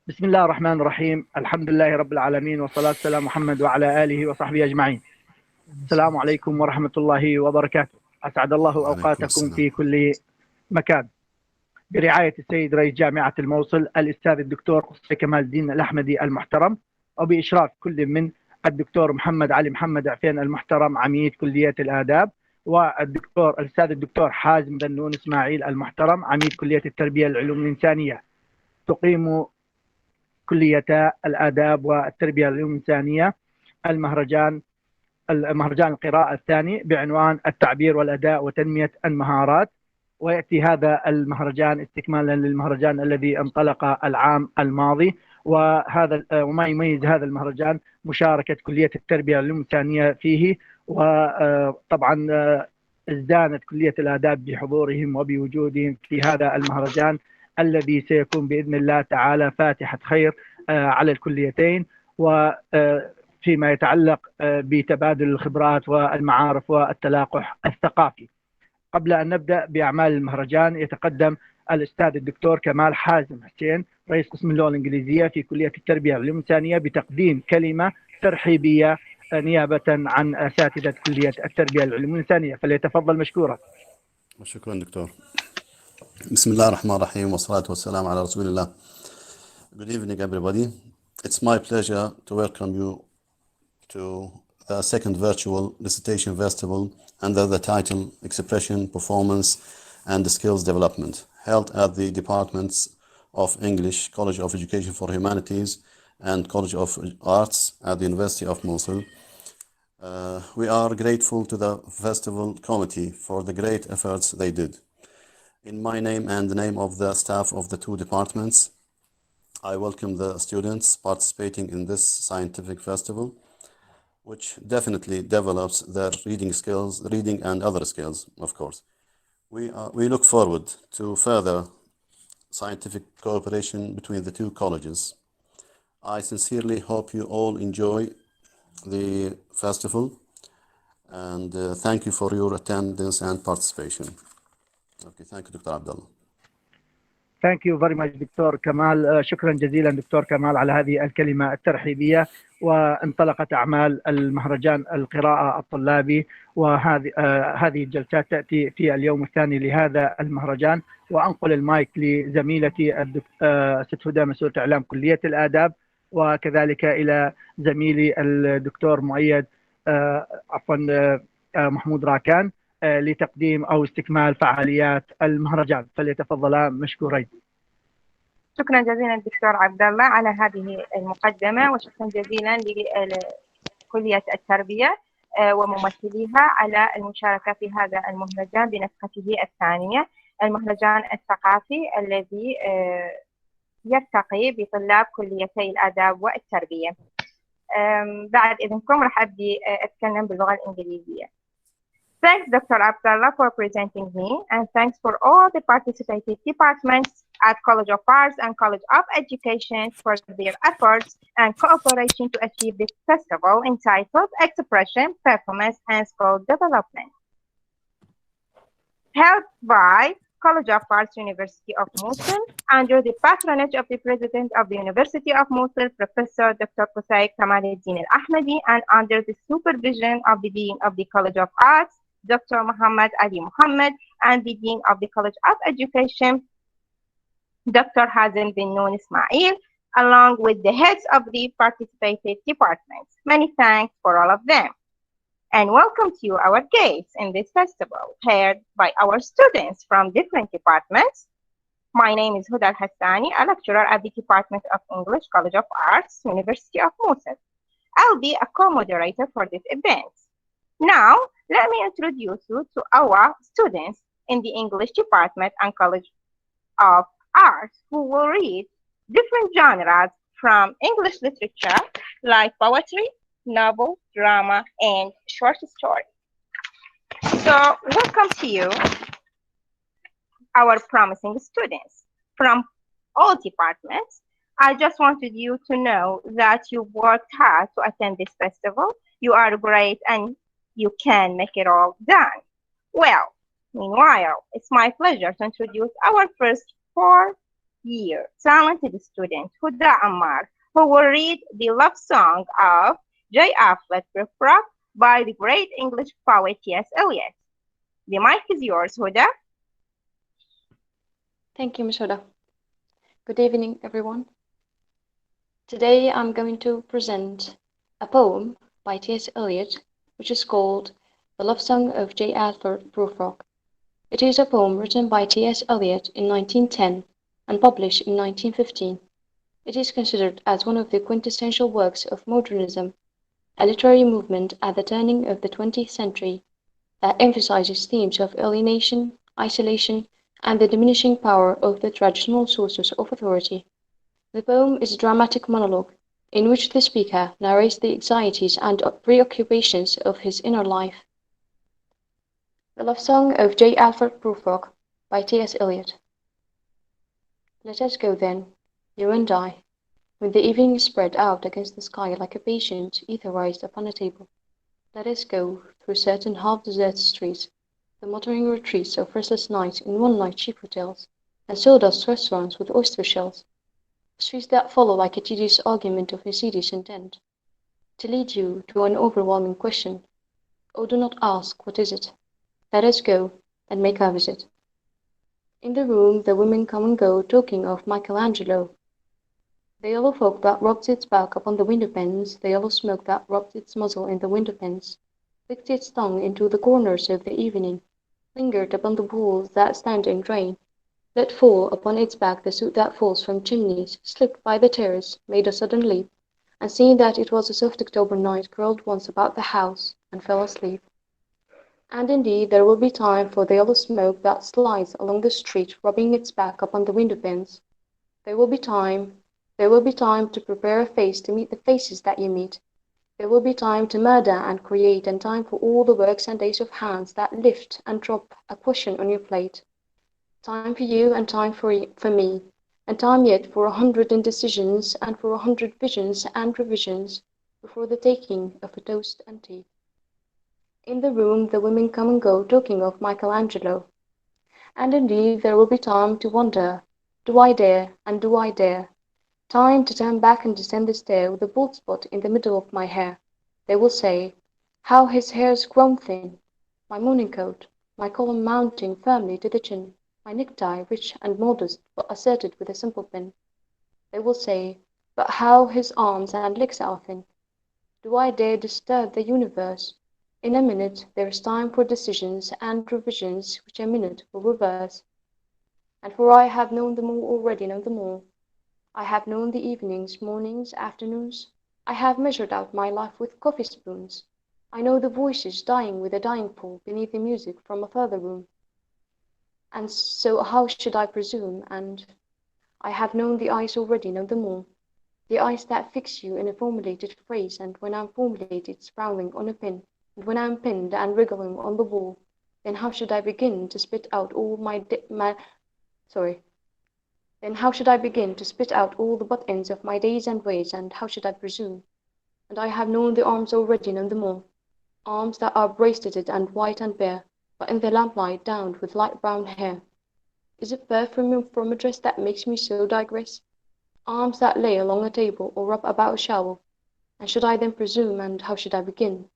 بسم الله الرحمن الرحيم. الحمد لله رب العالمين، والصلاة والسلام على محمد وعلى آله وصحبه أجمعين. السلام عليكم ورحمة الله وبركاته. أسعد الله أوقاتكم في كل مكان. برعاية السيد رئيس جامعة الموصل الأستاذ الدكتور كمال الدين الاحمدي المحترم، وبإشراف كل من الدكتور محمد علي محمد عفين المحترم عميد كلية الآداب، والدكتور الأستاذ الدكتور حازم ذنون إسماعيل المحترم عميد كلية التربية العلوم الإنسانية، تقيم كلية الآداب والتربية العلوم الإنسانية المهرجان القراءة الثاني بعنوان التعبير والأداء وتنمية المهارات. ويأتي هذا المهرجان استكمالا للمهرجان الذي انطلق العام الماضي، وما يميز هذا المهرجان مشاركة كلية التربية العلوم الإنسانية فيه، وطبعا ازدانت كلية الآداب بحضورهم وبوجودهم في هذا المهرجان الذي سيكون بإذن الله تعالى فاتحة خير على الكليتين، وفيما يتعلق بتبادل الخبرات والمعارف والتلاقح الثقافي. قبل أن نبدأ بأعمال المهرجان، يتقدم الأستاذ الدكتور كمال حازم حسين رئيس قسم اللغة الانكليزية في كلية التربية والعلوم الإنسانية بتقديم كلمة ترحيبية نيابة عن أساتذة كلية التربية والعلوم الإنسانية، فليتفضل مشكورا. شكرا دكتور. بسم الله الرحمن الرحيم والصلاة والسلام على رسول الله. Good evening everybody. It's my pleasure to welcome you to the second virtual recitation festival under the title Expression, Performance and Skills Development, held at the Departments of English, College of Education for Humanities and College of Arts at the University of Mosul. We are grateful to the festival committee for the great efforts they did. In my name and the name of the staff of the two departments, I welcome the students participating in this scientific festival, which definitely develops their reading skills, reading and other skills, of course. We look forward to further scientific cooperation between the two colleges. I sincerely hope you all enjoy the festival, and thank you for your attendance and participation. Okay, thank you, Dr. Abdullah. Thank you very much دكتور كمال. شكرا جزيلا دكتور كمال على هذه الكلمة الترحيبية. وانطلقت أعمال المهرجان القراءة الطلابي، وهذه الجلسات تأتي في اليوم الثاني لهذا المهرجان. وأنقل المايك لزميلتي ست هدى مسؤولة إعلام كلية الآداب، وكذلك إلى زميلي الدكتور مؤيد محمود راكان لتقديم أو استكمال فعاليات المهرجان، فليتفضلا مشكورين. شكرا جزيلا دكتور عبد الله على هذه المقدمة، وشكرا جزيلا لكلية التربية وممثليها على المشاركة في هذا المهرجان بنسخته الثانية، المهرجان الثقافي الذي يرتقي بطلاب كليتي الآداب والتربية. بعد إذنكم راح أبدي أتكلم باللغة الإنجليزية. Thanks, Dr. Abdullah, for presenting me, and thanks for all the participating departments at College of Arts and College of Education for their efforts and cooperation to achieve this festival entitled Expression, Performance and Skill Development. Held by College of Arts, University of Mosul, under the patronage of the President of the University of Mosul, Professor Dr. Kamaluddin al-Ahmadi, and under the supervision of the Dean of the College of Arts, Dr. Muhammad Ali Muhammad, and the Dean of the College of Education, Dr. Hazem ذنون Ismail, along with the heads of the participated departments. Many thanks for all of them. And welcome to our guests in this festival, paired by our students from different departments. My name is Huda Al-Hassani, a lecturer at the Department of English, College of Arts, University of Mosul. I'll be a co-moderator for this event. Now, let me introduce you to our students in the English department and College of Arts who will read different genres from English literature like poetry, novel, drama, and short story. So, welcome to you, our promising students from all departments. I just wanted you to know that you worked hard to attend this festival. You are great and you can make it all done. Well, meanwhile, it's my pleasure to introduce our first 4 dear, talented student, Huda Ammar, who will read the love song of J. Affleck Prufrock by the great English poet T.S. Eliot. The mic is yours, Huda. Thank you, Ms. Huda. Good evening, everyone. Today I'm going to present a poem by T.S. Eliot, which is called The Love Song of J. Affleck Prufrock. It is a poem written by T.S. Eliot in 1910 and published in 1915. It is considered as one of the quintessential works of modernism, a literary movement at the turning of the 20th century that emphasizes themes of alienation, isolation, and the diminishing power of the traditional sources of authority. The poem is a dramatic monologue in which the speaker narrates the anxieties and preoccupations of his inner life. The Love Song of J. Affleck Prufrock by T.S. Eliot. Let us go then, you and I, when the evening is spread out against the sky like a patient ether raised upon a table. Let us go through certain half-deserted streets, the muttering retreats of restless nights in one-night cheap hotels, and sawdust restaurants with oyster shells. Streets that follow like a tedious argument of insidious intent, to lead you to an overwhelming question. Oh, do not ask, what is it? Let us go, and make our visit. In the room the women come and go, talking of Michelangelo. The yellow fog that rubbed its back upon the window panes, the yellow smoke that rubbed its muzzle in the window panes, licked its tongue into the corners of the evening, lingered upon the walls that stand and drain, let fall upon its back the soot that falls from chimneys, slipped by the terrace, made a sudden leap, and seeing that it was a soft October night, curled once about the house, and fell asleep. And indeed there will be time for the yellow smoke that slides along the street, rubbing its back upon the window panes. There will be time to prepare a face to meet the faces that you meet. There will be time to murder and create, and time for all the works and days of hands that lift and drop a question on your plate. Time for you and time for me, and time yet for 100 indecisions and for 100 visions and revisions before the taking of a toast and tea. In the room the women come and go, talking of Michelangelo. And indeed there will be time to wonder, do I dare, and do I dare? Time to turn back and descend the stair with a bald spot in the middle of my hair. They will say, how his hair's grown thin! My morning coat, my collar mounting firmly to the chin, my necktie rich and modest, but asserted with a simple pin. They will say, but how his arms and legs are thin! Do I dare disturb the universe? In a minute there is time for decisions and revisions which a minute will reverse. And for I have known them all already, know them all. I have known the evenings, mornings, afternoons. I have measured out my life with coffee spoons. I know the voices dying with a dying pool beneath the music from a further room. And so how should I presume? And I have known the eyes already, know them all. The eyes that fix you in a formulated phrase, and when I'm formulated, scrawling on a pin, and when I'm pinned and wriggling on the wall, then how should I begin to spit out all Then how should I begin to spit out all the butt ends of my days and ways, and how should I presume? And I have known the arms already, known them all. Arms that are braceleted and white and bare, but in the lamplight downed with light brown hair. Is it perfume from a dress that makes me so digress? Arms that lay along a table or rub about a shower. And should I then presume, and how should I begin?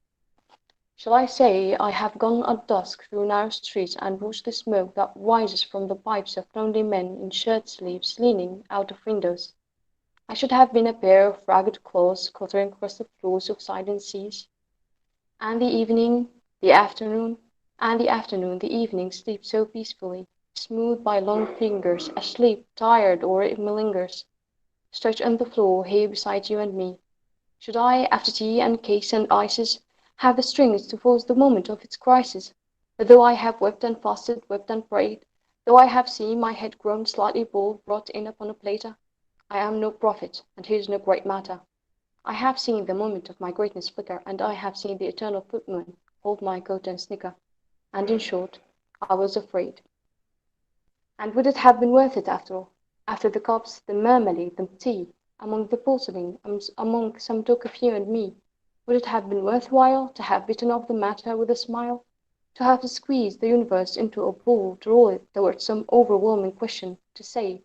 Shall I say I have gone at dusk through narrow streets and watched the smoke that rises from the pipes of lonely men in shirt sleeves leaning out of windows? I should have been a pair of ragged claws cluttering across the floors of silent seas. And the afternoon, the evening sleeps so peacefully, smoothed by long fingers, asleep, tired, or it malingers, stretched on the floor here beside you and me. Should I, after tea and cakes and ices, have the strength to force the moment of its crisis? Though I have wept and fasted, wept and prayed, though I have seen my head grown slightly bald brought in upon a platter, I am no prophet, and here's no great matter. I have seen the moment of my greatness flicker, and I have seen the eternal footman hold my coat and snicker, and in short, I was afraid. And would it have been worth it after all? After the cups, the marmalade, the tea, among the porcelain, among some talk of you and me, would it have been worth while to have bitten off the matter with a smile? To have squeezed the universe into a ball, to roll it towards some overwhelming question, to say,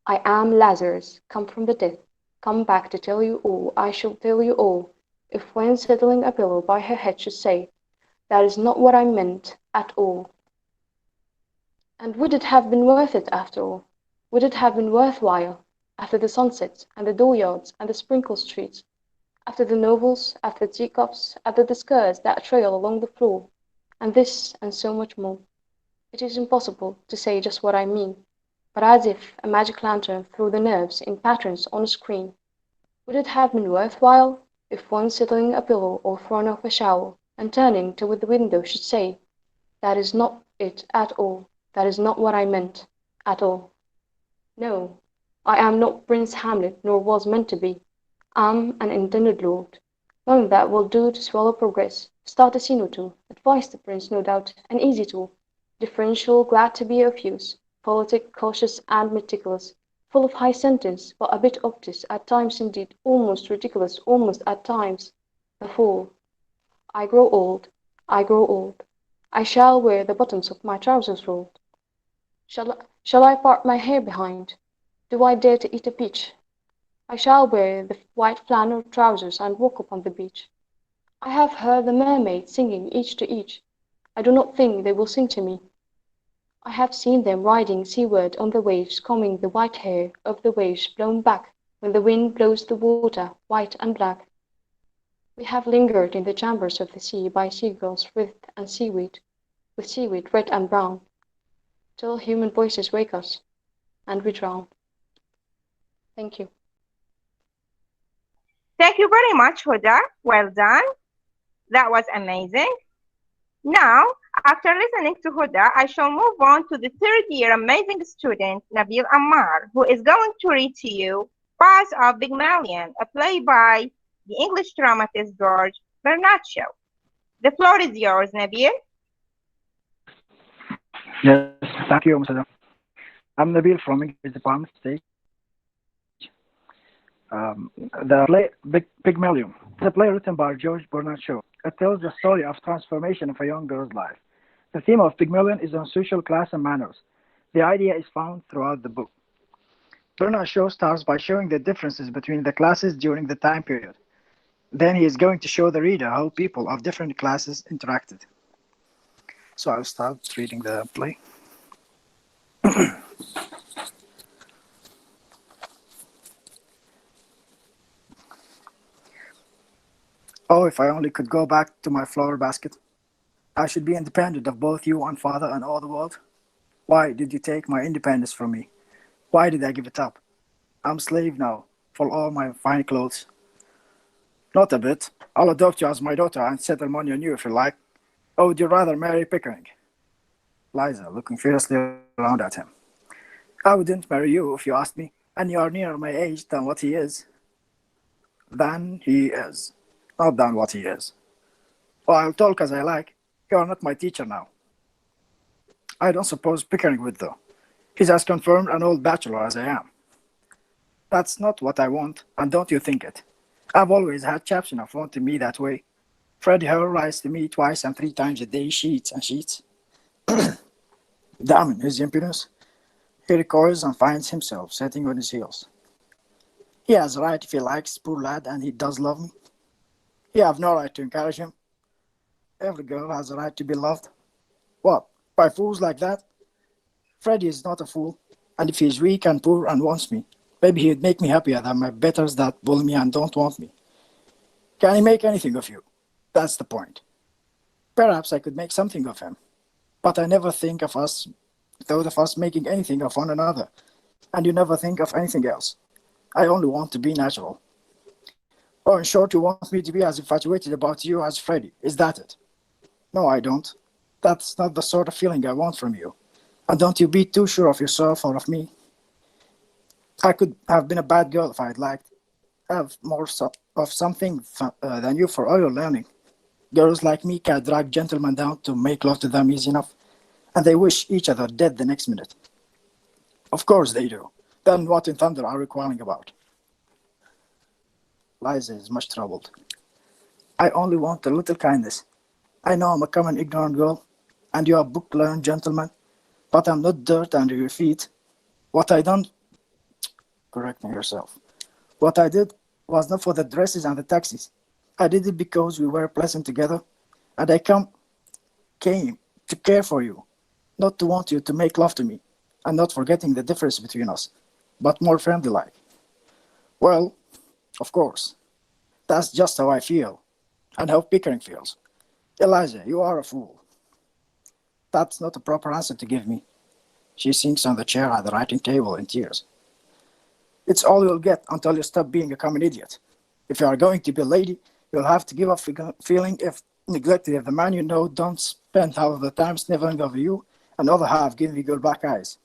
I am Lazarus, come from the dead, come back to tell you all. I shall tell you all. If when settling a pillow by her head should say, that is not what I meant at all. And would it have been worth it after all? Would it have been worthwhile after the sunsets and the dooryards and the sprinkled streets? After the novels, after the teacups, after the skirts that trail along the floor, and this and so much more. It is impossible to say just what I mean, but as if a magic lantern threw the nerves in patterns on a screen. Would it have been worthwhile if one settling a pillow or throwing off a shower and turning toward the window should say, that is not it at all, that is not what I meant at all. No, I am not Prince Hamlet, nor was meant to be. I'm an intended lord, one that will do to swallow progress, start a scene or two, advise the prince, no doubt, an easy tool, differential, glad to be of use, politic, cautious and meticulous, full of high sentence, but a bit obtuse, at times indeed, almost ridiculous, almost at times, the fool. I grow old, I grow old. I shall wear the buttons of my trousers rolled. Shall I part my hair behind? Do I dare to eat a peach? I shall wear the white flannel trousers and walk upon the beach. I have heard the mermaids singing each to each. I do not think they will sing to me. I have seen them riding seaward on the waves, combing the white hair of the waves blown back when the wind blows the water white and black. We have lingered in the chambers of the sea by seagulls wreathed and seaweed, with seaweed red and brown, till human voices wake us, and we drown. Thank you. Thank you very much, Huda. Well done. That was amazing. Now, after listening to Huda, I shall move on to the third-year amazing student, Nabil Ammar, who is going to read to you Paws of Pygmalion, a play by the English dramatist George Bernaccio. The floor is yours, Nabil. Yes, thank you, Mr. I'm Nabil from English Department Stage. The play Pygmalion, the play written by George Bernaccio. It tells the story of transformation of a young girl's life. The theme of Pygmalion is on social class and manners. The idea is found throughout the book. Bernaccio starts by showing the differences between the classes during the time period. Then he is going to show the reader how people of different classes interacted. So I'll start reading the play. Oh, if I only could go back to my flower basket. I should be independent of both you and father and all the world. Why did you take my independence from me? Why did I give it up? I'm a slave now for all my fine clothes. Not a bit. I'll adopt you as my daughter and settle money on you if you like. Or would you rather marry Pickering? Liza, looking fiercely around at him. I wouldn't marry you if you asked me, and you are nearer my age than what he is. Than he is. Not than what he is. Oh, I'll talk as I like. You are not my teacher now. I don't suppose Pickering would, though. He's as confirmed an old bachelor as I am. That's not what I want, and don't you think it. I've always had chaps enough wanting me that way. Freddie Hurl writes to me 2 and 3 times a day, sheets and sheets. Damn his impudence. He recoils and finds himself sitting on his heels. He has a right if he likes, poor lad, and he does love me. You have no right to encourage him. Every girl has a right to be loved. What, by fools like that? Freddie is not a fool, and if he's weak and poor and wants me, maybe he'd make me happier than my betters that bully me and don't want me. Can he make anything of you? That's the point. Perhaps I could make something of him, but I never think of us, thought of us making anything of one another, and you never think of anything else. I only want to be natural. Oh, in short, you want me to be as infatuated about you as Freddie. Is that it? No, I don't. That's not the sort of feeling I want from you. And don't you be too sure of yourself or of me. I could have been a bad girl if I'd liked. Have more of something than you for all your learning. Girls like me can drag gentlemen down to make love to them easy enough, and they wish each other dead the next minute. Of course they do. Then what in thunder are we quarreling about? Liza is much troubled. I only want a little kindness. I know I'm a common ignorant girl, and you are book-learned gentlemen, but I'm not dirt under your feet. What I don't correcting herself. What I did was not for the dresses and the taxis. I did it because we were pleasant together, and I came to care for you, not to want you to make love to me, and not forgetting the difference between us, but more friendly-like. Well, of course, that's just how I feel, and how Pickering feels. Eliza, you are a fool. That's not a proper answer to give me. She sinks on the chair at the writing table in tears. It's all you'll get until you stop being a common idiot. If you are going to be a lady, you'll have to give up feeling if neglected if the man you know don't spend half of the time sniveling over you and other half giving you good black eyes.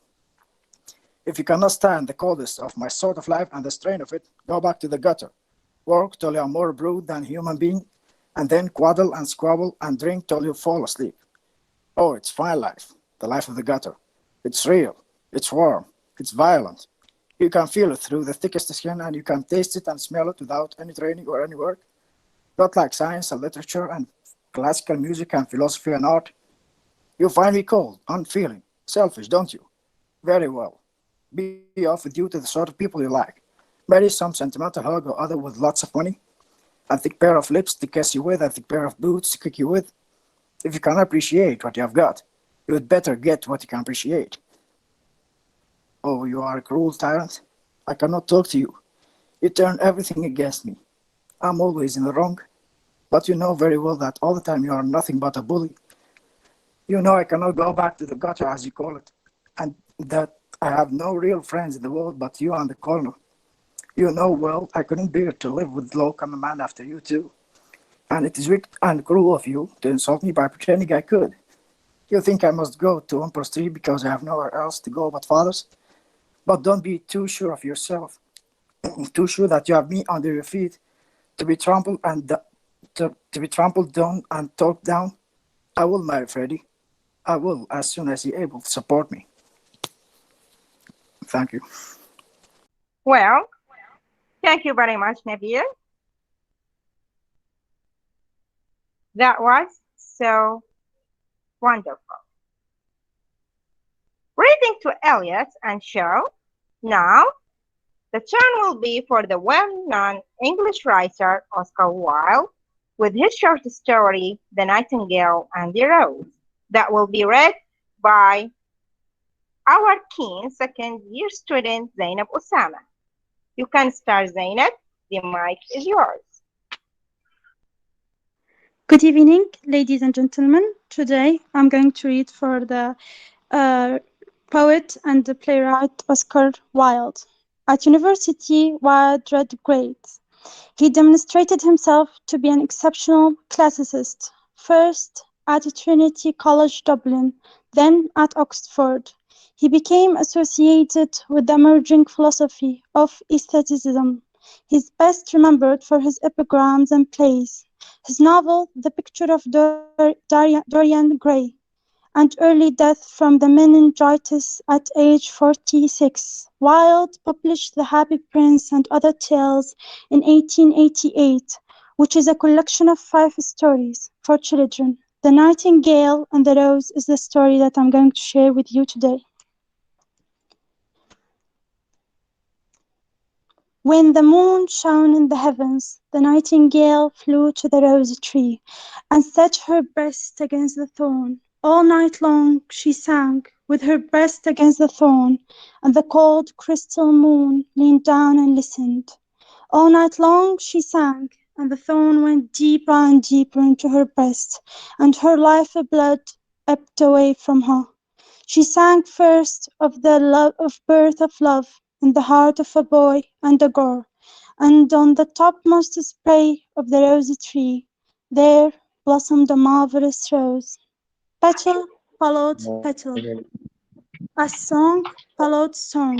If you cannot stand the coldest of my sort of life and the strain of it, go back to the gutter. Work till you are more a brute than a human being, and then quaddle and squabble and drink till you fall asleep. Oh, it's fine life, the life of the gutter. It's real, it's warm, it's violent. You can feel it through the thickest skin, and you can taste it and smell it without any training or any work. Not like science and literature and classical music and philosophy and art. You find me cold, unfeeling, selfish, don't you? Very well. Be off with you to the sort of people you like. Marry some sentimental hug or other with lots of money, a thick pair of lips to kiss you with, a thick pair of boots to kick you with. If you can appreciate what you have got, you had better get what you can appreciate. Oh, you are a cruel tyrant. I cannot talk to you. You turn everything against me. I'm always in the wrong. But you know very well that all the time you are nothing but a bully. You know I cannot go back to the gutter, as you call it, and that I have no real friends in the world but you and the colonel. You know well I couldn't bear to live with low common man after you too. And it is wicked and cruel of you to insult me by pretending I could. You think I must go to Emperor Street because I have nowhere else to go but father's? But don't be too sure of yourself, too sure that you have me under your feet, to be trampled and to be trampled down and talked down. I will marry Freddie. I will, as soon as he's able to support me. Thank you. Well, thank you very much, Nabil. That was so wonderful. Reading to Eliot and show. Now, the turn will be for the well-known English writer Oscar Wilde with his short story, The Nightingale and the Rose, that will be read by our keen second-year student, Zainab Osama. You can start, Zainab. The mic is yours. Good evening, ladies and gentlemen. Today, I'm going to read for the poet and the playwright Oscar Wilde. At university, Wilde read great. He demonstrated himself to be an exceptional classicist, first at Trinity College Dublin, then at Oxford. He became associated with the emerging philosophy of aestheticism. He's best remembered for his epigrams and plays. His novel, The Picture of Dorian Gray, and early death from the meningitis at age 46. Wilde published The Happy Prince and Other Tales in 1888, which is a collection of 5 stories for children. The Nightingale and the Rose is the story that I'm going to share with you today. When the moon shone in the heavens, the nightingale flew to the rose tree and set her breast against the thorn. All night long she sang, with her breast against the thorn, and the cold crystal moon leaned down and listened. All night long she sang, and the thorn went deeper and deeper into her breast, and her life blood ebbed away from her. She sang first of the birth of love in the heart of a boy and a girl, and on the topmost spray of the rosy tree, there blossomed a marvelous rose. Petal followed petal. A song followed song.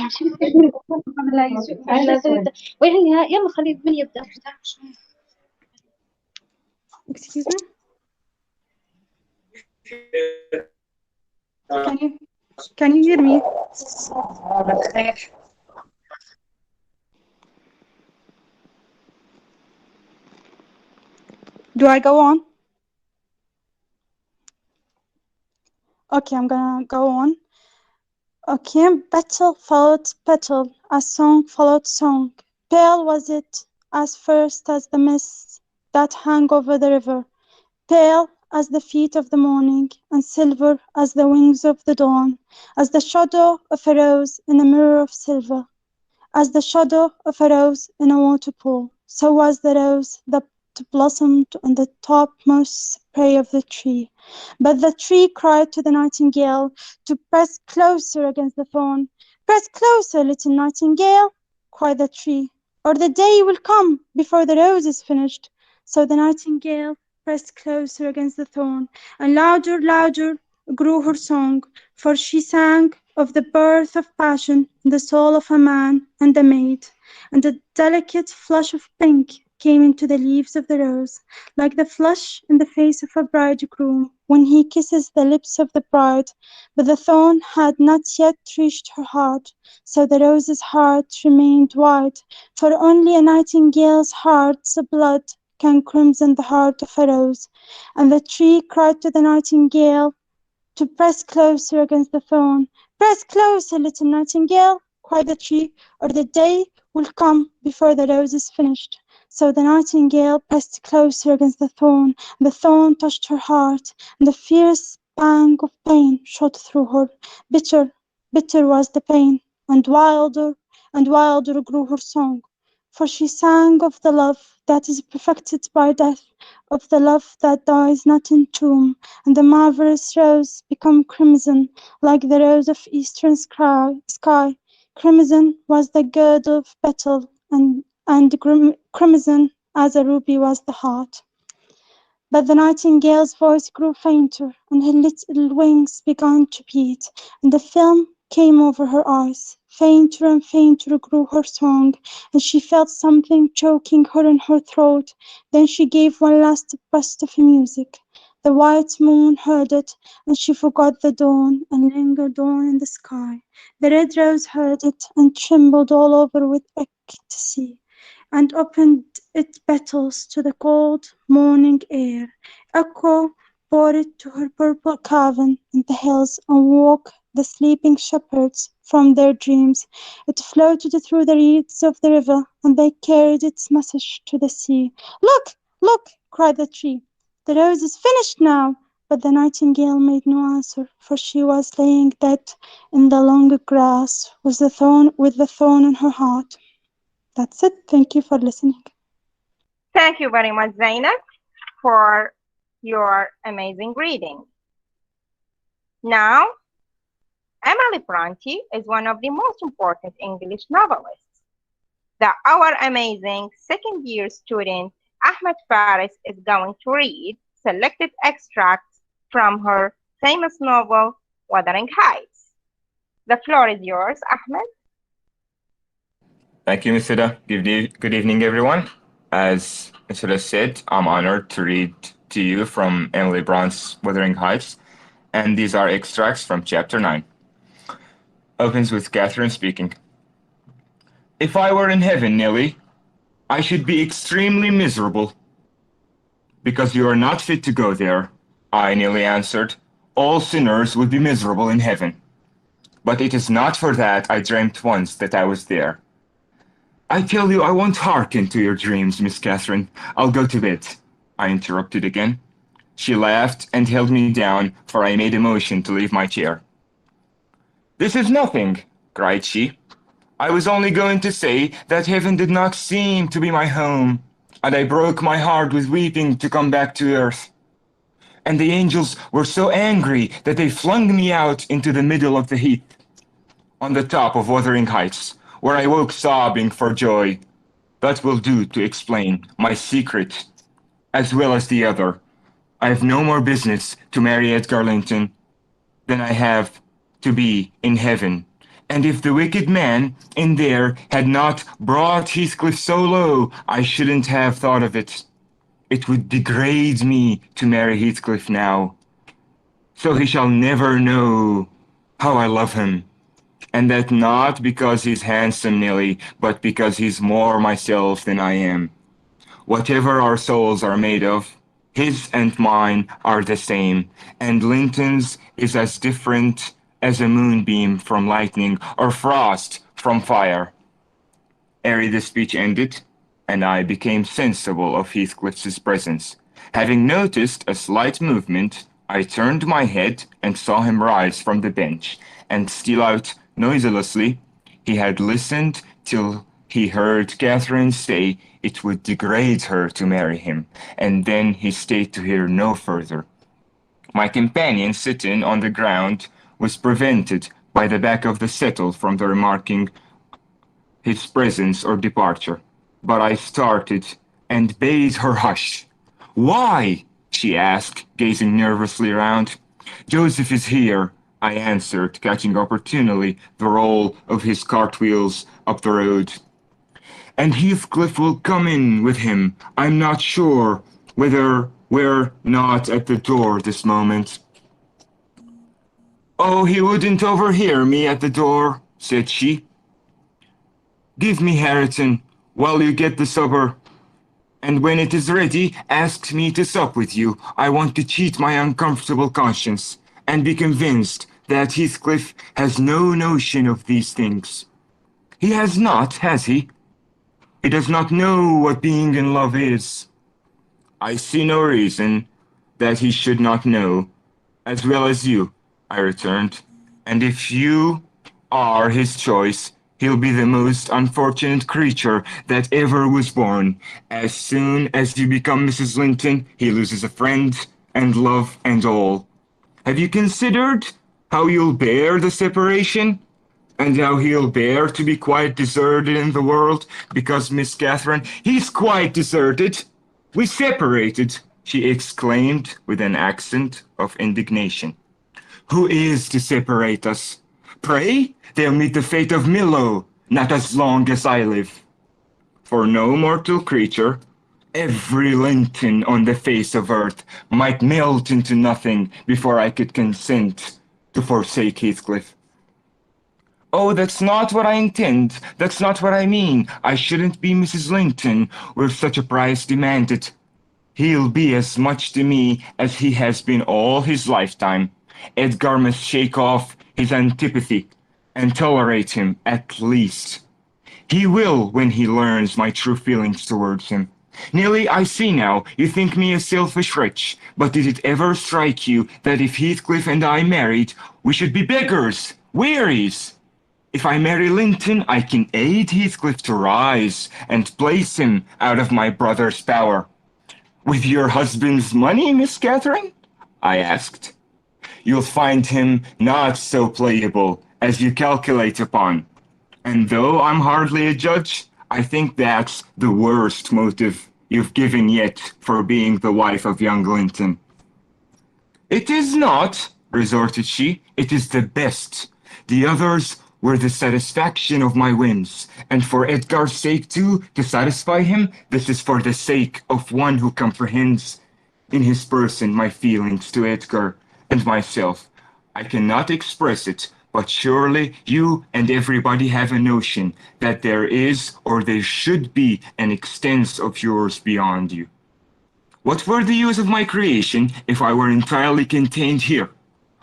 Excuse me? Can you hear me? Do I go on? Okay, I'm gonna go on. Okay, petal followed petal, as song followed song. Pale was it, as first as the mist that hung over the river, pale as the feet of the morning, and silver as the wings of the dawn, as the shadow of a rose in a mirror of silver, as the shadow of a rose in a waterpool. So was the rose that blossomed on the topmost spray of the tree. But the tree cried to the nightingale to press closer against the thorn. Press closer, little nightingale, cried the tree, or the day will come before the rose is finished. So the nightingale pressed closer against the thorn, and louder, louder grew her song, for she sang of the birth of passion in the soul of a man and a maid, and a delicate flush of pink came into the leaves of the rose, like the flush in the face of a bridegroom when he kisses the lips of the bride. But the thorn had not yet reached her heart, so the rose's heart remained wide, for only a nightingale's heart's blood can crimson the heart of a rose. And the tree cried to the nightingale to press closer against the thorn. Press closer, little nightingale, cried the tree, or the day will come before the rose is finished. So the nightingale pressed closer against the thorn touched her heart, and a fierce pang of pain shot through her. Bitter, bitter was the pain, and wilder grew her song. For she sang of the love that is perfected by death, of the love that dies not in tomb, and the marvelous rose become crimson, like the rose of eastern sky. Crimson was the girdle of petal, and crimson as a ruby was the heart. But the nightingale's voice grew fainter, and her little wings began to beat, and the film came over her eyes. Fainter and fainter grew her song, and she felt something choking her in her throat. Then she gave one last burst of music. The white moon heard it, and she forgot the dawn, and lingered on in the sky. The red rose heard it, and trembled all over with ecstasy, and opened its petals to the cold morning air. Echo bore it to her purple cavern in the hills, and woke the sleeping shepherds from their dreams. It floated through the reeds of the river, and they carried its message to the sea. Look, look, cried the tree. The rose is finished now. But the nightingale made no answer, for she was laying dead in the long grass with the thorn in her heart. That's it. Thank you for listening. Thank you very much, Zainab, for your amazing reading. Now, Emily Bronte is one of the most important English novelists that our amazing second-year student, Ahmed Faris, is going to read selected extracts from her famous novel, Wuthering Heights. The floor is yours, Ahmed. Thank you, Ms. Huda. Good evening, everyone. As Ms. Huda said, I'm honored to read to you from Emily Bronte's Wuthering Heights, and these are extracts from Chapter 9. Opens with Catherine speaking. If I were in heaven, Nellie, I should be extremely miserable. Because you are not fit to go there, I nearly answered. All sinners would be miserable in heaven. But it is not for that I dreamt once that I was there. I tell you I won't hearken to your dreams, Miss Catherine. I'll go to bed. I interrupted again. She laughed and held me down, for I made a motion to leave my chair. This is nothing, cried she. I was only going to say that heaven did not seem to be my home, and I broke my heart with weeping to come back to earth. And the angels were so angry that they flung me out into the middle of the heath, on the top of Wuthering Heights, where I woke sobbing for joy. That will do to explain my secret, as well as the other. I have no more business to marry Edgar Linton than I have to be in heaven. And if the wicked man in there had not brought Heathcliff so low, I shouldn't have thought of it. It would degrade me to marry Heathcliff now. So he shall never know how I love him. And that not because he's handsome, Nelly, but because he's more myself than I am. Whatever our souls are made of, his and mine are the same, and Linton's is as different as a moonbeam from lightning or frost from fire. Ere the speech ended, and I became sensible of Heathcliff's presence. Having noticed a slight movement, I turned my head and saw him rise from the bench, and steal out noiselessly. He had listened till he heard Catherine say it would degrade her to marry him, and then he stayed to hear no further. My companion, sitting on the ground, was prevented by the back of the settle from the remarking his presence or departure. But I started and bade her hush. "Why?" she asked, gazing nervously around. "Joseph is here," I answered, catching opportunely the roll of his cartwheels up the road. "And Heathcliff will come in with him. I'm not sure whether we're not at the door this moment." "Oh, he wouldn't overhear me at the door," said she. "Give me Hareton while you get the supper, and when it is ready, ask me to sup with you. I want to cheat my uncomfortable conscience, and be convinced that Heathcliff has no notion of these things. He has not, has he? He does not know what being in love is." "I see no reason that he should not know, as well as you," I returned. "And if you are his choice, he'll be the most unfortunate creature that ever was born. As soon as you become Mrs. Linton, he loses a friend and love and all. Have you considered how you'll bear the separation? And how he'll bear to be quite deserted in the world because Miss Catherine—" "He's quite deserted. We separated," she exclaimed with an accent of indignation. "Who is to separate us? Pray, they'll meet the fate of Milo, not as long as I live. For no mortal creature, every Linton on the face of earth might melt into nothing before I could consent to forsake Heathcliff." "Oh, that's not what I intend. That's not what I mean. I shouldn't be Mrs. Linton were such a price demanded. He'll be as much to me as he has been all his lifetime. Edgar must shake off his antipathy and tolerate him at least. He will when he learns my true feelings towards him. Nelly, I see now, you think me a selfish wretch, but did it ever strike you that if Heathcliff and I married, we should be beggars, wearies? If I marry Linton, I can aid Heathcliff to rise and place him out of my brother's power." "With your husband's money, Miss Catherine?" I asked. "You'll find him not so playable as you calculate upon. And though I'm hardly a judge, I think that's the worst motive you've given yet for being the wife of young Linton." "It is not," retorted she. "It is the best. The others were the satisfaction of my whims, and for Edgar's sake too, to satisfy him, this is for the sake of one who comprehends in his person my feelings to Edgar and myself. I cannot express it, but surely you and everybody have a notion that there is or there should be an extent of yours beyond you. What were the use of my creation if I were entirely contained here?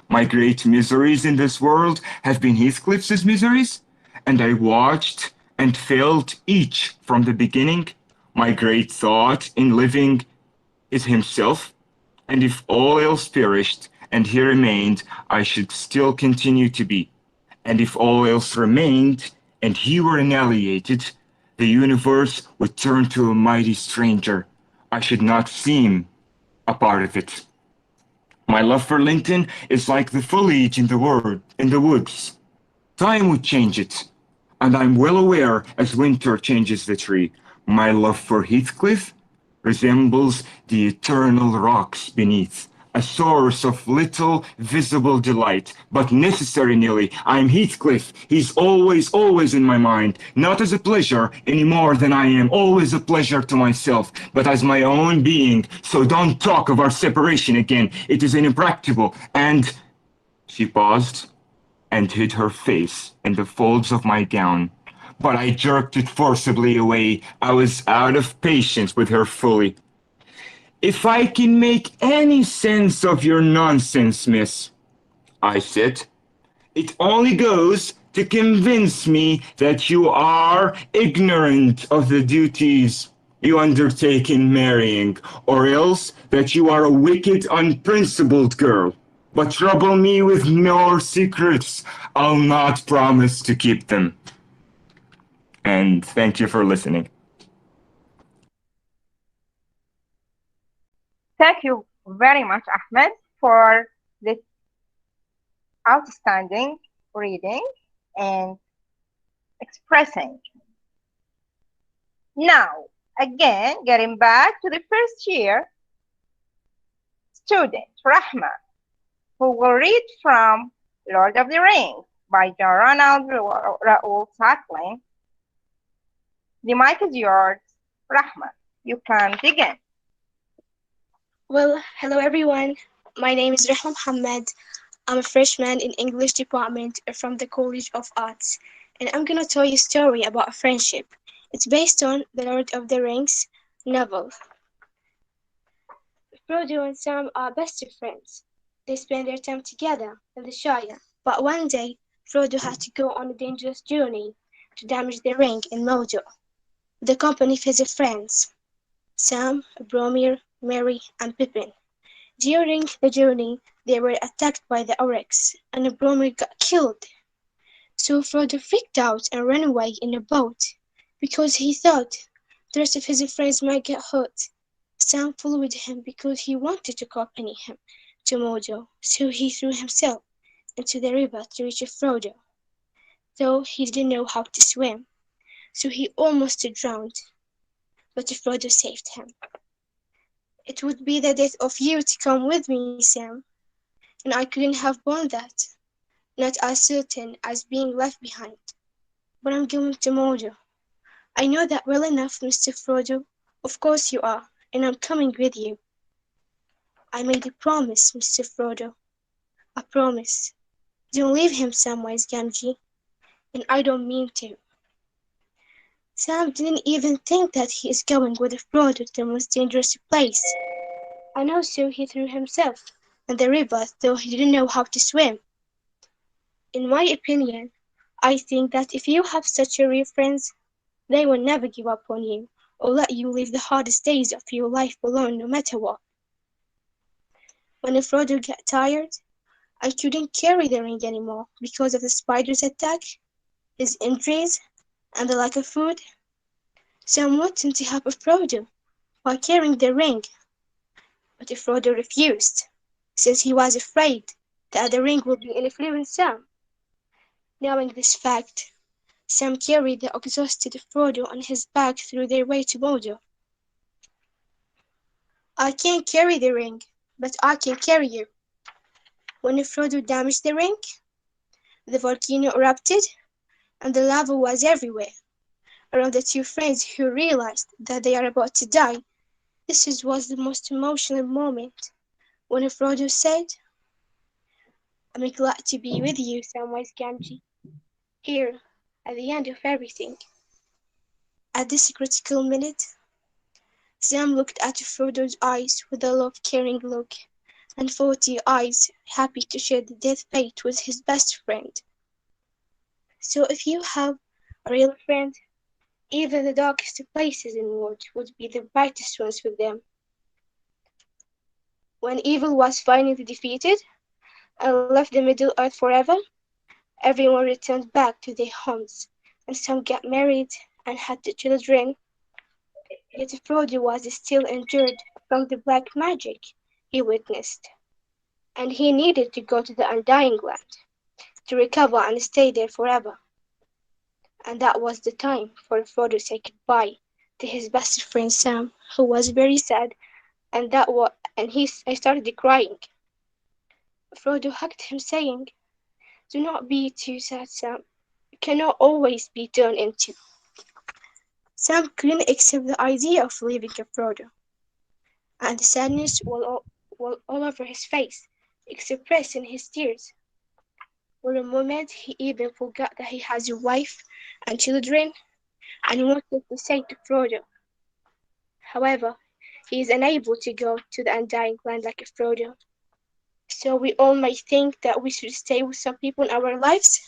My great miseries in this world have been Heathcliff's miseries, and I watched and felt each from the beginning. My great thought in living is himself, and if all else perished and he remained, I should still continue to be. And if all else remained and he were annihilated, the universe would turn to a mighty stranger. I should not seem a part of it. My love for Linton is like the foliage in the woods. Time would change it, and I'm well aware as winter changes the tree. My love for Heathcliff resembles the eternal rocks beneath, a source of little visible delight, but necessary nearly. I'm Heathcliff. He's always, always in my mind, not as a pleasure any more than I am always a pleasure to myself, but as my own being. So don't talk of our separation again. It is impracticable. And she paused and hid her face in the folds of my gown. But I jerked it forcibly away. I was out of patience with her fully. "If I can make any sense of your nonsense, miss," I said, It only goes to convince me that you are ignorant of the duties you undertake in marrying, or else that you are a wicked, unprincipled girl. But trouble me with more secrets, I'll not promise to keep them. And thank you for listening. Thank you very much, Ahmed, for this outstanding reading and expressing. Now, again, getting back to the first year student, Rahma, who will read from Lord of the Rings by John Ronald Reuel Tackling. The mic is yours, Rahma. You can begin. Well, hello everyone. My name is Rahma Muhammad. I'm a freshman in English department from the College of Arts, and I'm gonna tell you a story about a friendship. It's based on the Lord of the Rings novel. Frodo and Sam are best friends. They spend their time together in the Shire, but one day Frodo had to go on a dangerous journey to damage the ring in Mordor. The company of his friends, Sam, Boromir, Merry, and Pippin. During the journey, they were attacked by the orcs, and Boromir got killed. So Frodo freaked out and ran away in a boat, because he thought the rest of his friends might get hurt. Sam followed him because he wanted to accompany him to Mordor, so he threw himself into the river to reach Frodo, though he didn't know how to swim, so he almost drowned, but Frodo saved him. It would be the death of you to come with me, Sam, and I couldn't have borne that, not as certain as being left behind. But I'm going to Mordor. I know that well enough, Mr. Frodo. Of course you are, and I'm coming with you. I made a promise, Mr. Frodo. A promise. Don't leave him, Samwise Gamgee, and I don't mean to. Sam didn't even think that he is going with Frodo to the most dangerous place. And also he threw himself in the river, though he didn't know how to swim. In my opinion, I think that if you have such a real friends, they will never give up on you or let you live the hardest days of your life alone, no matter what. When Frodo got tired, I couldn't carry the ring anymore because of the spider's attack, his injuries, and the lack of food. Sam wanted to help Frodo by carrying the ring, but Frodo refused, since he was afraid that the ring would be influence Sam. Knowing this fact, Sam carried the exhausted Frodo on his back through their way to Mordor. I can't carry the ring, but I can carry you. When Frodo damaged the ring, the volcano erupted, and the lava was everywhere. Around the two friends who realized that they are about to die, this was the most emotional moment when Frodo said, I'm glad to be with you, Samwise Gamgee, here, at the end of everything. At this critical minute, Sam looked at Frodo's eyes with a love-caring look, and thought the eyes happy to share the death fate with his best friend. So if you have a real friend, even the darkest places in the world would be the brightest ones with them. When evil was finally defeated and left the Middle Earth forever, everyone returned back to their homes, and some got married and had children. Yet Frodo was still injured from the black magic he witnessed, and he needed to go to the Undying Land to recover and stay there forever. And that was the time for Frodo to say goodbye to his best friend Sam, who was very sad, and I started crying. Frodo hugged him, saying, "Do not be too sad, Sam. You cannot always be turned into." Sam couldn't accept the idea of leaving Frodo, and the sadness was all over his face, expressed in his tears. For a moment, he even forgot that he has a wife and children, and wanted to say to Frodo. However, he is unable to go to the Undying Land like Frodo. So we all might think that we should stay with some people in our lives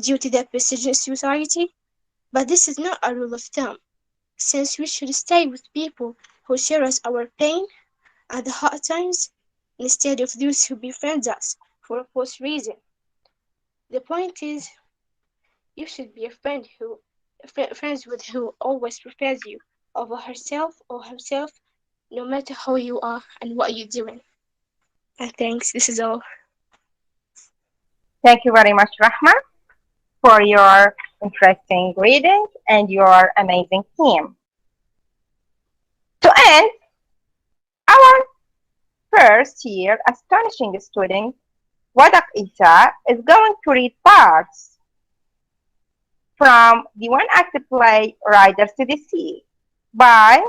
due to their prestige in society, but this is not a rule of thumb, since we should stay with people who share us our pain and the hard times instead of those who befriend us for a false reason. The point is, you should be a friend friends with who always prefers you over herself or himself, no matter how you are and what you're doing. And thanks, this is all. Thank you very much, Rahma, for your interesting reading and your amazing team. To end, our first year astonishing student, Wadak Isa, is going to read parts from the one-act play Riders to the Sea by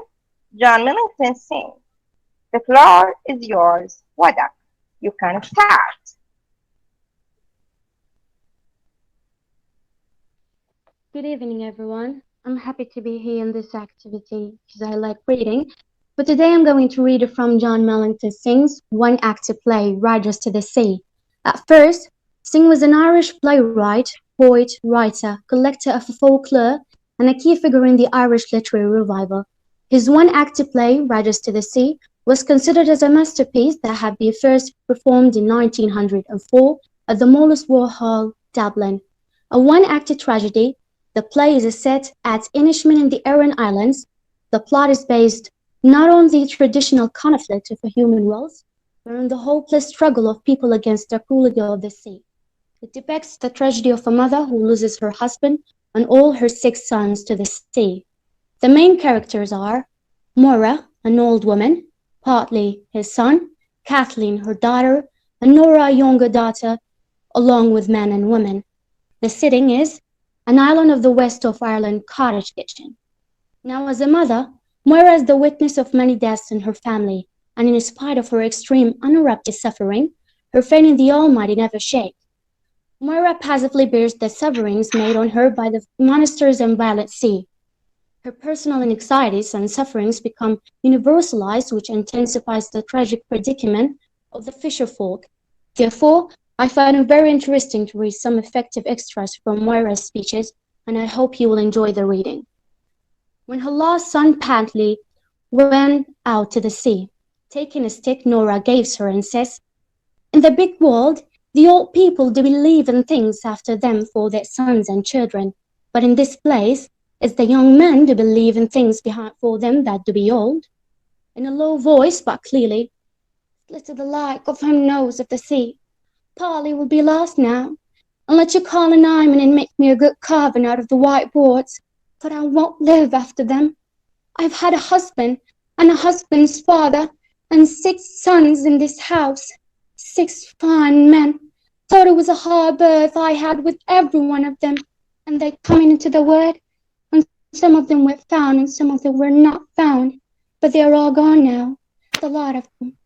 John Millington Synge. The floor is yours, Wadak. You can start. Good evening, everyone. I'm happy to be here in this activity because I like reading. But today I'm going to read from John Millington Synge's one-act play, Riders to the Sea. At first, Synge was an Irish playwright, poet, writer, collector of folklore, and a key figure in the Irish literary revival. His one-act play, Riders to the Sea, was considered as a masterpiece that had been first performed in 1904 at the Moulsworth Hall, Dublin. A one-act tragedy, the play is set at Inishmen in the Aran Islands. The plot is based not on the traditional conflict of a human race, but on the hopeless struggle of people against the cruelty of the sea. It depicts the tragedy of a mother who loses her husband and all her 6 sons to the sea. The main characters are Moira, an old woman, partly his son, Kathleen, her daughter, and Nora, a younger daughter, along with men and women. The setting is an island of the west of Ireland cottage kitchen. Now, as a mother, Moira is the witness of many deaths in her family, and in spite of her extreme uninterrupted suffering, her faith in the Almighty never shakes. Moira passively bears the sufferings made on her by the monsters and violent sea. Her personal anxieties and sufferings become universalized, which intensifies the tragic predicament of the fisher folk. Therefore, I find it very interesting to read some effective extras from Moira's speeches, and I hope you will enjoy the reading. When her lost son Pantley went out to the sea, taking a stick Nora gives her and says, "In the big world, the old people do believe in things after them for their sons and children, but in this place, it's the young men do believe in things behind for them that do be old." In a low voice, but clearly, "Little the like of him knows of the sea. Polly will be lost now, and let you call an iron and make me a good carving out of the white boards, but I won't live after them. I've had a husband and a husband's father and 6 sons in this house, 6 fine men. Thought it was a hard birth I had with every one of them, and they coming into the word, and some of them were found and some of them were not found, but they're all gone now, the lot of them.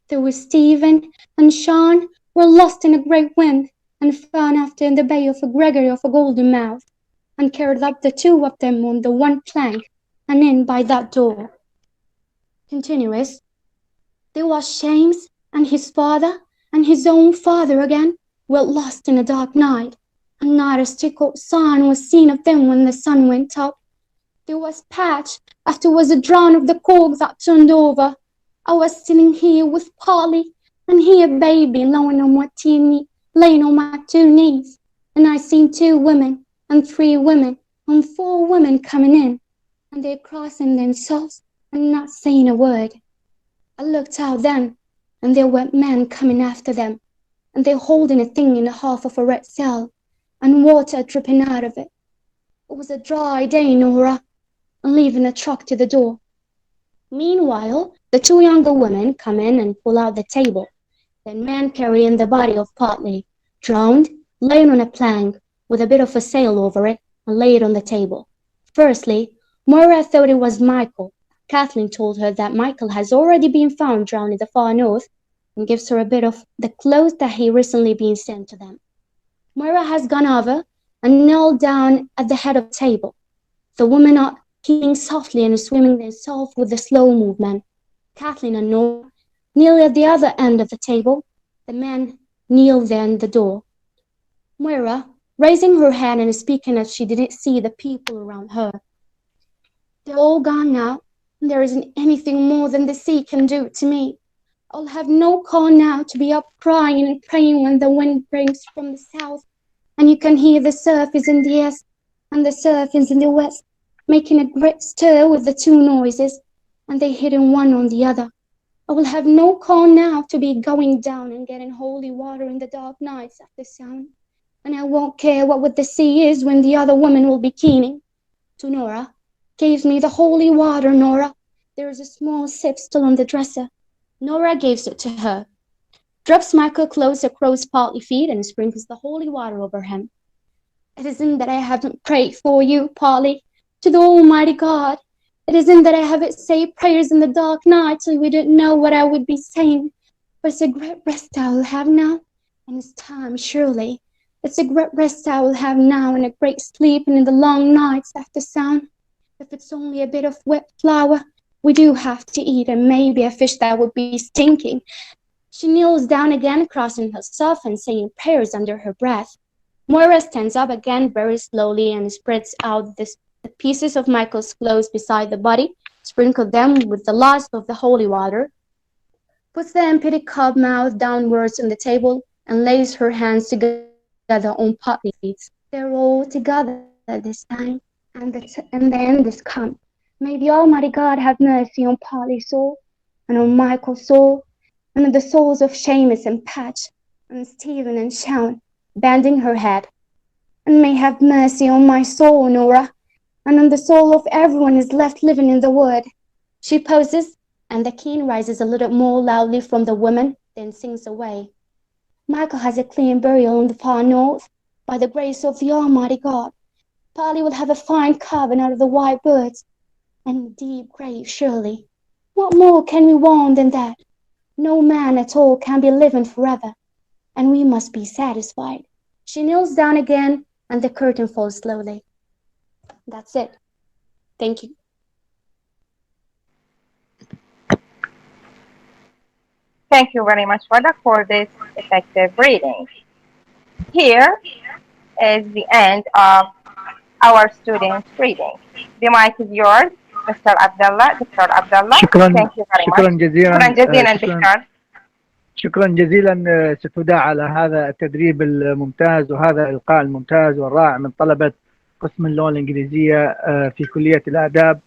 There was Stephen and Sean were lost in a great wind, and found after in the bay of a Gregory of a golden mouth, and carried up the 2 of them on the one plank, and in by that door." Continuous. There was James and his father, and his own father again, were lost in a dark night, and not a stickled sign was seen of them when the sun went up. There was Patch, after was a drown of the cork that turned over. I was sitting here with Polly, and he a baby laying on my 2 knees, and I seen 2 women, and 3 women, and 4 women coming in, and they crossing themselves, and not saying a word. I looked out then, and there were men coming after them, and they holding a thing in the half of a red cell, and water dripping out of it. It was a dry day, Nora, and leaving a truck to the door. Meanwhile, the 2 younger women come in and pull out the table. Then men carrying the body of Potley, drowned, laying on a plank, with a bit of a sail over it, and lay it on the table. Firstly, Moira thought it was Michael. Kathleen told her that Michael has already been found drowned in the far north, and gives her a bit of the clothes that he recently been sent to them. Moira has gone over and knelt down at the head of the table. The women are kicking softly and swimming themselves with a slow movement. Kathleen and Nora Nearly at the other end of the table, the man kneeled there in the door. Moira, raising her hand and speaking as she didn't see the people around her. They're all gone now, and there isn't anything more than the sea can do to me. I'll have no call now to be up crying and praying when the wind brings from the south, and you can hear the surf is in the east and the surf is in the west, making a great stir with the two noises, and they hitting one on the other. I will have no call now to be going down and getting holy water in the dark nights after sun, and I won't care what the sea is when the other woman will be keening. To Nora, gave me the holy water, Nora. There is a small sip still on the dresser. Nora gives it to her, drops Michael close across Polly's feet and sprinkles the holy water over him. It isn't that I haven't prayed for you, Polly, to the Almighty God. It isn't that I haven't said prayers in the dark night till we didn't know what I would be saying, but it's a great rest I will have now, and it's time, surely. It's a great rest I will have now, and a great sleeping in the long nights after sun. If it's only a bit of wet flour, we do have to eat, and maybe a fish that would be stinking. She kneels down again, crossing herself and saying prayers under her breath. Moira stands up again very slowly and spreads out the pieces of Michael's clothes beside the body, sprinkled them with the last of the holy water, puts the empty cup mouth downwards on the table, and lays her hands together on Polly's feet. They're all together this time, and the end is come. May the Almighty God have mercy on Polly's soul, and on Michael's soul, and on the souls of Seamus and Patch, and Stephen and Shaun, bending her head. And may have mercy on my soul, Nora, and on the soul of everyone who's left living in the wood. She pauses, and the keen rises a little more loudly from the woman, then sinks away. Michael has a clean burial in the far north, by the grace of the Almighty God. Polly will have a fine cabin out of the white birds, and a deep grave, surely. What more can we want than that? No man at all can be living forever, and we must be satisfied. She kneels down again, and the curtain falls slowly. That's it. Thank you. Thank you very much, Wada, for this effective reading. Here is the end of our students' reading. The mic is yours, Mr. Abdullah. Dr. Abdullah. شكرا Thank you very شكرا much. جزيلا شكرا جزيلا دكتور. شكرا جزيلا ستودع على هذا التدريب الممتاز وهذا الإلقاء الممتاز والرائع من طلبة قسم اللغة الإنجليزية في كلية الآداب